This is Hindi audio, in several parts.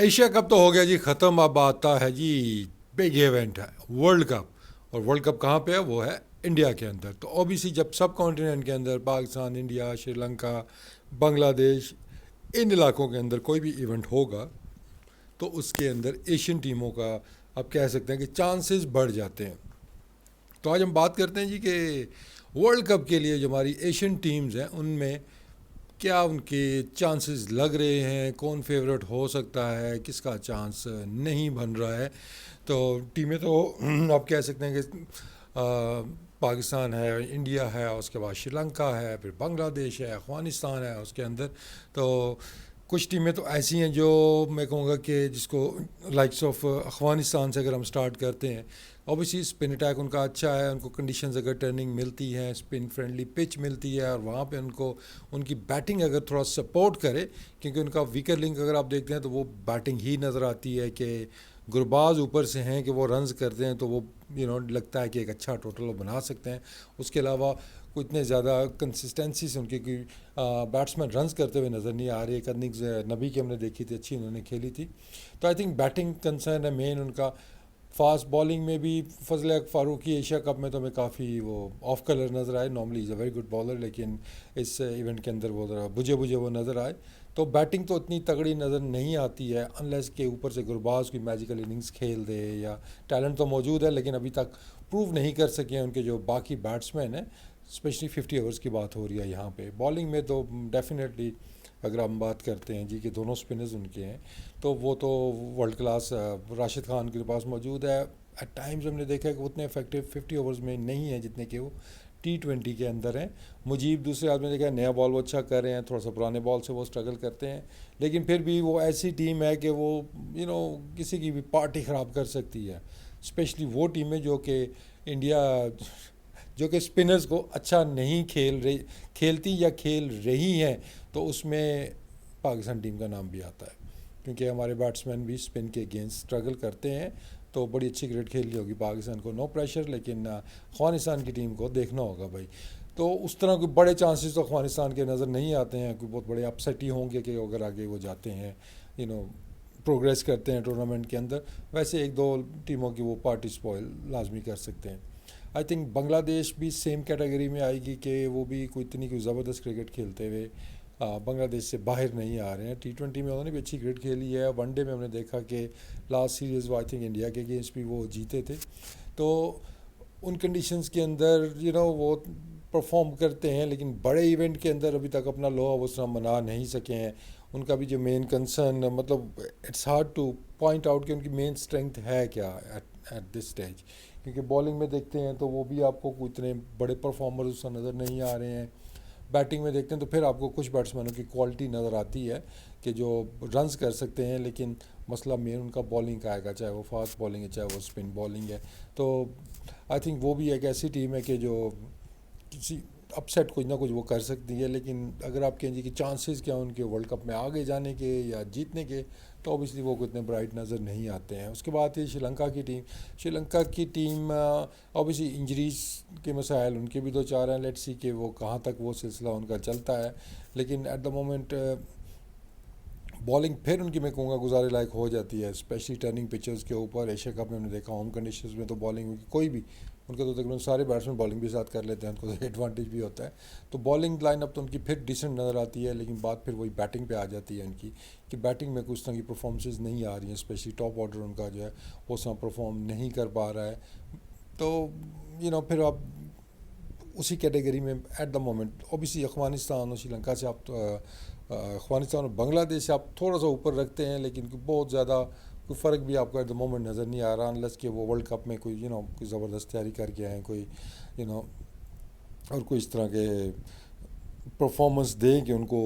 एशिया कप तो हो गया जी ख़त्म। अब आता है जी बिग इवेंट है वर्ल्ड कप। और वर्ल्ड कप कहाँ पे है? वो है इंडिया के अंदर। तो ओबीसी जब सब कॉन्टिनेंट के अंदर पाकिस्तान, इंडिया, श्रीलंका, बांग्लादेश, इन इलाकों के अंदर कोई भी इवेंट होगा तो उसके अंदर एशियन टीमों का आप कह सकते हैं कि चांसेस बढ़ जाते हैं। तो आज हम बात करते हैं जी कि वर्ल्ड कप के लिए जो हमारी एशियन टीम्स हैं उनमें क्या उनके चांसेस लग रहे हैं, कौन फेवरेट हो सकता है, किसका चांस नहीं बन रहा है। तो टीमें तो आप कह सकते हैं कि पाकिस्तान है, इंडिया है, उसके बाद श्रीलंका है, फिर बांग्लादेश है, अफ़गानिस्तान है उसके अंदर। तो कुछ टीमें तो ऐसी हैं जो मैं कहूँगा कि जिसको लाइक्स ऑफ अफ़गानिस्तान से अगर हम स्टार्ट करते हैं, ऑब्वियसली स्पिन अटैक उनका अच्छा है, उनको कंडीशंस अगर टर्निंग मिलती हैं, स्पिन फ्रेंडली पिच मिलती है और वहाँ पे उनको उनकी बैटिंग अगर थोड़ा सपोर्ट करे, क्योंकि उनका वीकर लिंक अगर आप देखते हैं तो वो बैटिंग ही नज़र आती है कि गुरबाज ऊपर से हैं कि वो रन्स करते हैं तो वो लगता है कि एक अच्छा टोटल वो बना सकते हैं। उसके अलावा कोई इतने ज़्यादा कंसिस्टेंसी से उनके कोई बैट्समैन रन्स करते हुए नज़र नहीं आ रही। एक अर्निंग नबी की हमने देखी थी, अच्छी उन्होंने खेली थी। तो आई थिंक बैटिंग कंसर्न है मेन उनका। फास्ट बॉलिंग में भी फजल हक फारूकी एशिया कप में तो हमें काफ़ी वो ऑफ कलर नज़र आए। Normally is a very good bowler, लेकिन इस इवेंट के अंदर वो ज़रा बुझे बुझे वो नज़र आए। तो बैटिंग तो इतनी तगड़ी नज़र नहीं आती है अनलेस के ऊपर से गुरबाज की मैजिकल इनिंग्स खेल दे, या टैलेंट तो मौजूद है लेकिन अभी तक प्रूव नहीं कर सके हैं उनके जो बाकी बैट्समैन हैं। स्पेशली 50 ओवर्स की बात हो रही है यहाँ पे। बॉलिंग में तो डेफिनेटली अगर हम बात करते हैं जी कि दोनों स्पिनर्स उनके हैं तो वो तो वर्ल्ड क्लास राशिद खान के पास मौजूद है। एट टाइम्स हमने देखा है कि उतने इफेक्टिव 50 ओवर्स में नहीं है जितने कि वो T20 के अंदर हैं। मुजीब दूसरे आदमी ने देखा है, नया बॉल वो अच्छा कर रहे हैं, थोड़ा सा पुराने बॉल से वो स्ट्रगल करते हैं, लेकिन फिर भी वो ऐसी टीम है कि वो किसी की भी पार्टी ख़राब कर सकती है। स्पेशली वो टीमें जो कि इंडिया जो कि स्पिनर्स को अच्छा नहीं खेलती या खेल रही हैं, तो उसमें पाकिस्तान टीम का नाम भी आता है, क्योंकि हमारे बैट्समैन भी स्पिन के अगेंस्ट स्ट्रगल करते हैं। तो बड़ी अच्छी क्रिकेट खेली होगी पाकिस्तान को, नो प्रेशर, लेकिन अफ़गानिस्तान की टीम को देखना होगा भाई। तो उस तरह के बड़े चांसेस तो अफ़गानिस्तान के नज़र नहीं आते हैं, कोई बहुत बड़े अपसेट ही होंगे कि अगर आगे वो जाते हैं, यू नो प्रोग्रेस करते हैं टूर्नामेंट के अंदर। वैसे एक दो टीमों की वो पार्टी स्पॉइल लाजमी कर सकते हैं। आई थिंक बांग्लादेश भी सेम कैटेगरी में आएगी कि वो भी कोई ज़बरदस्त क्रिकेट खेलते हुए बांग्लादेश से बाहर नहीं आ रहे हैं। T20 में उन्होंने भी अच्छी क्रिकेट खेली है। वनडे में हमने देखा कि लास्ट सीरीज़ वो आई थिंक इंडिया के अगेंस्ट भी वो जीते थे। तो उन कंडीशंस के अंदर वो परफॉर्म करते हैं, लेकिन बड़े इवेंट के अंदर अभी तक अपना लोहा वसरा मना नहीं सके हैं। उनका भी जो मेन कंसर्न, मतलब it's hard two point out कि उनकी मेन स्ट्रेंथ है क्या एट दिस स्टेज, क्योंकि बॉलिंग में देखते हैं तो वो भी आपको कोई इतने बड़े परफॉर्मर उसका नज़र नहीं आ रहे हैं। बैटिंग में देखते हैं तो फिर आपको कुछ बैट्समैनों की क्वालिटी नज़र आती है कि जो रन्स कर सकते हैं, लेकिन मसला मेन उनका बॉलिंग का आएगा, चाहे वो फास्ट बॉलिंग है चाहे वो स्पिन बॉलिंग है। तो आई थिंक वो भी एक ऐसी टीम है कि जो किसी अपसेट कुछ ना कुछ वो कर सकती है। लेकिन अगर आप कहेंगे कि चांसेस क्या उनके वर्ल्ड कप में आगे जाने के या जीतने के, तो ऑब्वियसली वो इतने ब्राइट नज़र नहीं आते हैं। उसके बाद है श्रीलंका की टीम। श्रीलंका की टीम ऑब्वियसली इंजरीज के मसाइल उनके भी दो चार हैं। लेट्स सी कि वो कहाँ तक वो सिलसिला उनका चलता है, लेकिन एट द मोमेंट बॉलिंग फिर उनकी मैं कहूँगा गुजारे लायक हो जाती है, स्पेशली टर्निंग पिचेस के ऊपर। एशिया कप में हमने देखा होम कंडीशंस में तो बॉलिंग उनकी कोई भी, उनके तो तकरीबन सारे बैट्समैन बॉलिंग भी साथ कर लेते हैं, उनको तो एडवांटेज भी होता है। तो बॉलिंग लाइनअप तो उनकी फिर डिसेंट नज़र आती है, लेकिन बात फिर वही बैटिंग पे आ जाती है उनकी कि बैटिंग में कुछ तरह की परफॉर्मेंसेज नहीं आ रही हैं। स्पेशली टॉप ऑर्डर उनका जो है वो सब परफॉर्म नहीं कर पा रहा है। तो फिर आप उसी कैटेगरी में at the moment OBC Afghanistan और श्रीलंका से आप अफ़गानिस्तान और बांग्लादेश से आप थोड़ा सा ऊपर रखते हैं, लेकिन बहुत ज़्यादा कोई फ़र्क भी आपको एट द मोमेंट नज़र नहीं आ रहा, अनलेस कि वो वर्ल्ड कप में कोई कोई ज़बरदस्त तैयारी करके आए, कोई यू नो और कोई इस तरह के परफॉर्मेंस दें कि उनको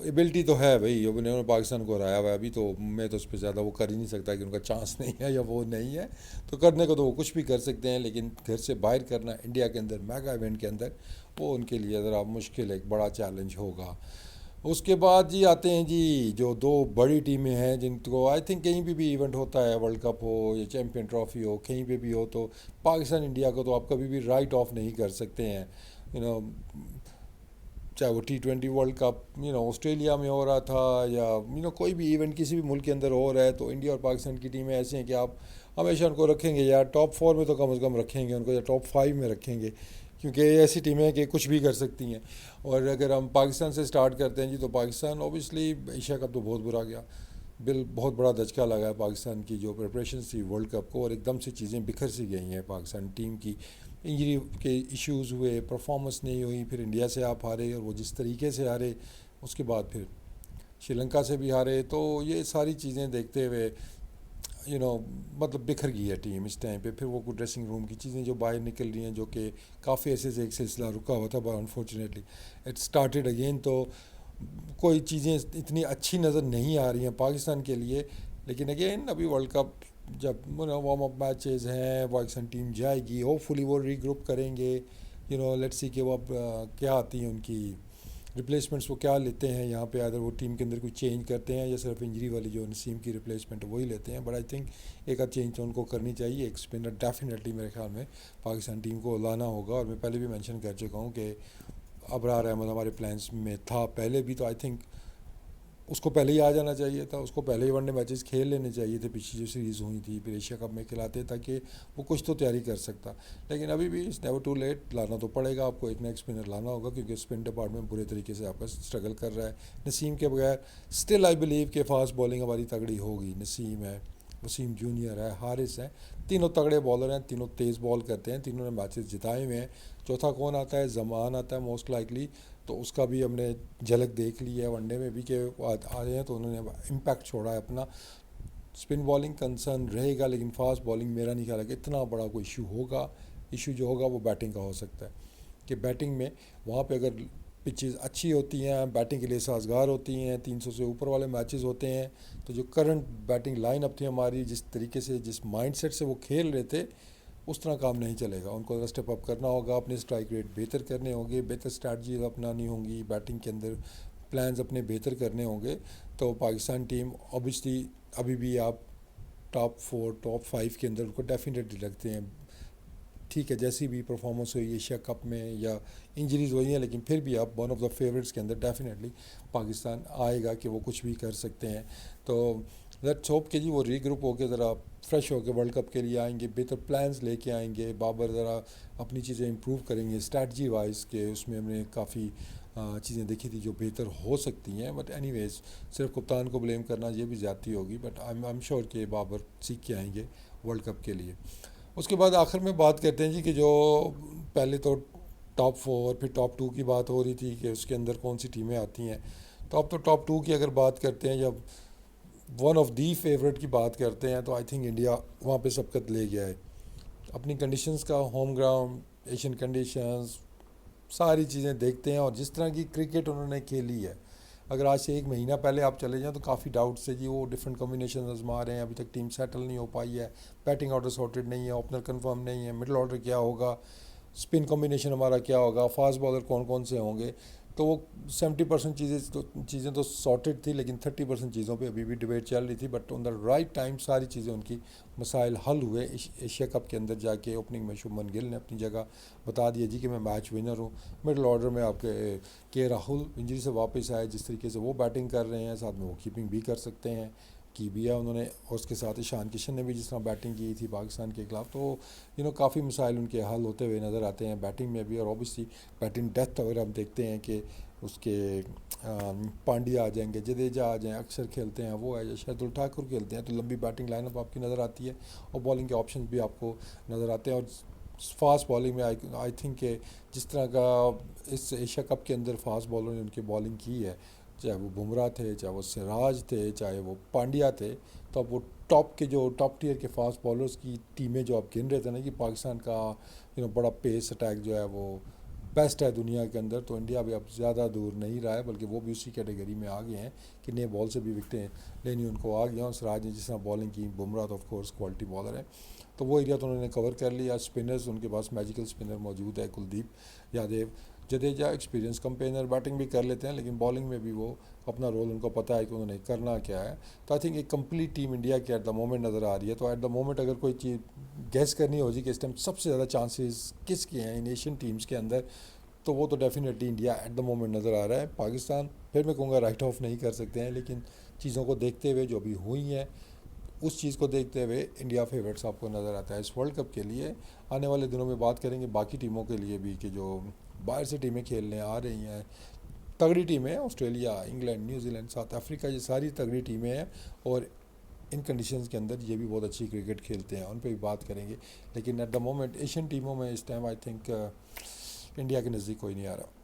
एबिलिटी तो है भाई, अब उन्होंने पाकिस्तान को हराया हुआ है। अभी तो मैं तो उस पर ज़्यादा वो कर ही नहीं सकता कि उनका चांस नहीं है या वो नहीं है। तो करने को तो वो कुछ भी कर सकते हैं, लेकिन घर से बाहर करना इंडिया के अंदर मेगा इवेंट के अंदर वो उनके लिए ज़रा मुश्किल, एक बड़ा चैलेंज होगा। उसके बाद जी आते हैं जी जो दो बड़ी टीमें हैं जिनको आई थिंक कहीं भी इवेंट होता है, वर्ल्ड कप हो या चैम्पियन ट्रॉफी हो, कहीं पे भी हो, तो पाकिस्तान इंडिया को तो आप कभी भी राइट ऑफ नहीं कर सकते हैं। यू नो चाहे वो T20 वर्ल्ड कप ऑस्ट्रेलिया में हो रहा था, या कोई भी इवेंट किसी भी मुल्क के अंदर हो रहा है, तो इंडिया और पाकिस्तान की टीमें ऐसी हैं कि आप हमेशा उनको रखेंगे, या टॉप 4 में तो कम से कम रखेंगे उनको, या टॉप 5 में रखेंगे, क्योंकि ये ऐसी टीमें हैं कि कुछ भी कर सकती हैं। और अगर हम पाकिस्तान से स्टार्ट करते हैं जी, तो पाकिस्तान ऑब्वियसली एशिया कप तो बहुत बुरा गया, बहुत बड़ा धचका लगा है पाकिस्तान की जो प्रिपरेशन थी वर्ल्ड कप को, और एकदम से चीज़ें बिखर सी गई हैं पाकिस्तान टीम की। इंजरी के इश्यूज़ हुए, परफॉर्मेंस नहीं हुई, फिर इंडिया से आप हारे, और वो जिस तरीके से हारे, उसके बाद फिर श्रीलंका से भी हारे, तो ये सारी चीज़ें देखते हुए मतलब बिखर गई है टीम इस टाइम पे। फिर वो कुछ ड्रेसिंग रूम की चीज़ें जो बाहर निकल रही हैं, जो कि काफ़ी ऐसे से एक सिलसिला रुका हुआ था, but unfortunately it started again. तो कोई चीज़ें इतनी अच्छी नज़र नहीं आ रही हैं पाकिस्तान के लिए। लेकिन अगेन अभी वर्ल्ड कप जब वार्म अप मैचेस हैं, पाकिस्तान टीम जाएगी, होपफुली वो रीग्रुप करेंगे, लेट्स सी कि वो अब क्या आती हैं उनकी रिप्लेसमेंट्स, वो क्या लेते हैं यहाँ पे, अगर वो टीम के अंदर कुछ चेंज करते हैं, या सिर्फ इंजरी वाली जो नसीम की रिप्लेसमेंट है वही लेते हैं। बट आई थिंक एक आध चेंज तो उनको करनी चाहिए। एक स्पिनर डेफिनेटली मेरे ख्याल में पाकिस्तान टीम को लाना होगा, और मैं पहले भी मेंशन कर चुका हूँ कि अबरार अहमद हमारे प्लान्स में था पहले भी, तो आई थिंक उसको पहले ही आ जाना चाहिए था, उसको पहले ही वनडे मैचेस खेल लेने चाहिए थे, पिछली जो सीरीज़ हुई थी, फिर एशिया कप में खिलाते, ताकि वो कुछ तो तैयारी कर सकता। लेकिन अभी भी इट्स नेवर टू लेट, लाना तो पड़ेगा आपको, एक नया स्पिनर लाना होगा, क्योंकि स्पिन डिपार्टमेंट बुरे तरीके से आपका स्ट्रगल कर रहा है नसीम के बगैर। स्टिल आई बिलीव कि फास्ट बॉलिंग हमारी तगड़ी होगी। नसीम है, वसीम जूनियर है, हारिस है, तीनों तगड़े बॉलर हैं, तीनों तेज़ बॉल करते हैं, तीनों ने मैचेस जिताए हुए हैं। चौथा कौन आता है? जमान आता है मोस्ट लाइकली, तो उसका भी हमने झलक देख ली है वनडे में भी कि वो आ रहे हैं, तो उन्होंने इम्पैक्ट छोड़ा है अपना। स्पिन बॉलिंग कंसर्न रहेगा, लेकिन फास्ट बॉलिंग मेरा नहीं ख्याल है कि इतना बड़ा कोई इशू होगा। इशू जो होगा वो बैटिंग का हो सकता है, कि बैटिंग में वहाँ पे अगर पिचेस अच्छी होती हैं, बैटिंग के लिए साजगार होती हैं, 300 से ऊपर वाले मैचेस होते हैं, तो जो करंट बैटिंग लाइनअप थी हमारी, जिस तरीके से जिस माइंडसेट से वो खेल रहे थे, उस तरह काम नहीं चलेगा। उनको अगर स्टेप अप करना होगा, अपने स्ट्राइक रेट बेहतर करने होंगे, बेहतर स्ट्रैटजीज अपनानी होंगी, बैटिंग के अंदर प्लान्स अपने बेहतर करने होंगे। तो पाकिस्तान टीम ऑब्वियसली अभी भी आप टॉप 4 टॉप 5 के अंदर उनको डेफिनेटली रखते हैं। ठीक है, जैसी भी परफॉर्मेंस हुई एशिया कप में, या इंजरीज हुई हैं, लेकिन फिर भी आप वन ऑफ द फेवरेट्स के अंदर डेफिनेटली पाकिस्तान आएगा, कि वो कुछ भी कर सकते हैं। तो लेट्स होप कि जी वो रीग्रुप होकर ज़रा फ्रेश होकर वर्ल्ड कप के लिए आएंगे, बेहतर प्लान्स लेके आएंगे, बाबर ज़रा अपनी चीज़ें इंप्रूव करेंगे स्ट्रैटजी वाइज, के उसमें हमने काफ़ी चीज़ें देखी थी जो बेहतर हो सकती हैं। बट एनीवेज, सिर्फ कप्तान को ब्लेम करना ये भी ज़्यादती होगी। बट आई एम श्योर कि बाबर सीख के आएंगे वर्ल्ड कप के लिए। उसके बाद आखिर में बात करते हैं जी, कि जो पहले तो टॉप 4 फिर टॉप 2 की बात हो रही थी कि उसके अंदर कौन सी टीमें आती हैं। तो अब तो टॉप 2 की अगर बात करते हैं, जब वन ऑफ दी फेवरेट की बात करते हैं, तो आई थिंक इंडिया वहाँ पे सबकत ले गया है। अपनी कंडीशंस का, होम ग्राउंड, एशियन कंडीशंस, सारी चीज़ें देखते हैं, और जिस तरह की क्रिकेट उन्होंने खेली है, अगर आज से एक महीना पहले आप चले जाएं तो काफ़ी डाउट से जी वो डिफरेंट कॉम्बिनेशन आजमा रहे हैं, अभी तक टीम सेटल नहीं हो पाई है, बैटिंग ऑर्डर सॉर्टेड नहीं है, ओपनर कंफर्म नहीं है, मिडिल ऑर्डर क्या होगा, स्पिन कॉम्बिनेशन हमारा क्या होगा, फास्ट बॉलर कौन कौन से होंगे। तो वो 70% चीज़ें तो सॉर्टेड थी, लेकिन 30% चीज़ों पे अभी भी डिबेट चल रही थी। But on the right time सारी चीज़ें उनकी मसाइल हल हुए। एशिया कप के अंदर जाके ओपनिंग में शुभमन गिल ने अपनी जगह बता दिया जी कि मैं मैच विनर हूँ। मिडिल ऑर्डर में आपके राहुल इंजरी से वापस आए, जिस तरीके से वो बैटिंग कर रहे हैं, साथ में वो कीपिंग भी कर सकते हैं, की भी है उन्होंने, और उसके साथ ईशान किशन ने भी जिस तरह बैटिंग की थी पाकिस्तान के खिलाफ, तो काफ़ी मसाइल उनके हल होते हुए नज़र आते हैं बैटिंग में भी। और ऑब्वियसली बैटिंग डेथ अगर हम देखते हैं कि उसके पांड्या आ जाएंगे, जडेजा आ जाएं, अक्सर खेलते हैं वो है, या शार्दुल ठाकुर खेलते हैं, तो लंबी बैटिंग लाइनअप आपकी नज़र आती है, और बॉलिंग के ऑप्शन भी आपको नज़र आते हैं। और फास्ट बॉलिंग में आई थिंक कि जिस तरह का इस एशिया कप के अंदर फास्ट बॉलर ने उनकी बॉलिंग की है, चाहे वो बुमराह थे, चाहे वो सिराज थे, चाहे वो पांड्या थे, तो अब वो टॉप टियर के फास्ट बॉलर्स की टीमें जो आप गिन रहे थे ना, कि पाकिस्तान का बड़ा पेस अटैक जो है वो बेस्ट है दुनिया के अंदर, तो इंडिया भी अब ज़्यादा दूर नहीं रहा है, बल्कि वो भी उसी कैटेगरी में आ गए हैं कि नए बॉल से भी विकटें लेनी उनको आ गया। और सिराज ने जिस तरह बॉलिंग की, बुमराह तो ऑफ कोर्स क्वालिटी बॉलर है, तो वो एरिया तो उन्होंने कवर कर लिया। स्पिनर्स उनके पास मैजिकल स्पिनर मौजूद है, Kuldeep Yadav, Jadeja experience campaigner, batting भी कर लेते हैं, लेकिन बॉलिंग में भी वो अपना रोल उनको पता है कि उन्होंने करना क्या है। तो आई थिंक एक कंप्लीट टीम इंडिया की एट द मोमेंट नज़र आ रही है। तो एट द मोमेंट अगर कोई चीज़ गैस करनी हो जी कि इस टाइम सबसे ज़्यादा चांसेस किसके हैं इन एशियन टीम्स के अंदर, तो वो तो definitely India at the moment नज़र आ रहा है। पाकिस्तान फिर मैं कहूँगा राइट ऑफ नहीं कर सकते हैं, लेकिन चीज़ों को देखते हुए जो भी हुई हैं उस चीज़ को देखते हुए इंडिया फेवरेट्स आपको नज़र आता है इस वर्ल्ड कप के लिए। आने वाले दिनों में बात करेंगे बाकी टीमों के लिए भी कि जो बाहर से टीमें खेलने आ रही हैं, तगड़ी टीमें हैं, Australia, England, New Zealand, south Africa, ये सारी तगड़ी टीमें हैं और इन कंडीशंस के अंदर ये भी बहुत अच्छी क्रिकेट खेलते हैं, उन पर भी बात करेंगे। लेकिन एट द मोमेंट एशियन टीमों में इस टाइम आई थिंक इंडिया के नज़दीक कोई नहीं आ रहा।